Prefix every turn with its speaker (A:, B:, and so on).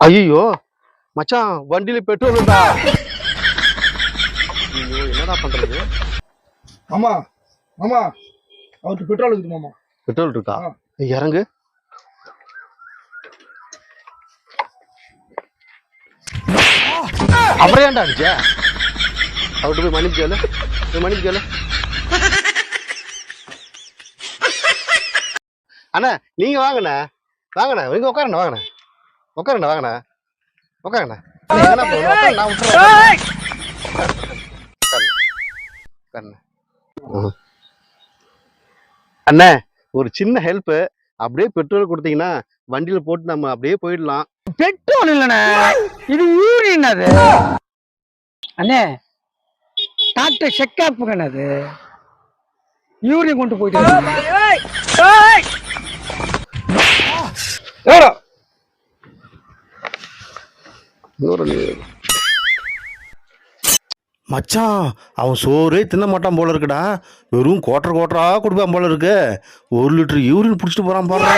A: ஐயோ மச்சான், வண்டியில பெட்ரோல் இருந்தா என்னடா பண்றது?
B: மாமா மாமா அவருக்கு பெட்ரோல் இருக்குது மாமா.
A: பெட்ரோல் இருக்கா? இறங்கு. அப்புறம் ஏன்டா அடிச்ச? அவர்கிட்ட போய் மன்னிப்பு கேளு, மன்னிப்பு கேளு. அண்ணா நீங்க வாங்கண்ணா, வாங்கண்ணா, நீங்க உட்காருண்ணா, வாங்கண்ணா, உட்காருண்ணா, வாங்கண்ணா, உட்காருண்ணா. நான் விட்டுறேன். அண்ணே ஒரு சின்ன ஹெல்ப், அப்படியே பெட்ரோல் கொடுத்தீங்கன்னா வண்டியில போட்டு நம்ம அப்படியே போயிடலாம்.
C: பெட்ரோல் இல்லண்ணே, இது யூரின். அது அண்ணே டாக்டர் செக்கப்புங்க, அது யூரின் கொண்டு போயிட்டு
D: மச்சான், அவன் சோறே தின்ன மாட்டான் போல இருக்குடா. வெறும் கோட்டரா கொடுப்பான் போல இருக்கு. 1 லிட்டர் யூரின் பிடிச்சிட்டு போறான் பாரு.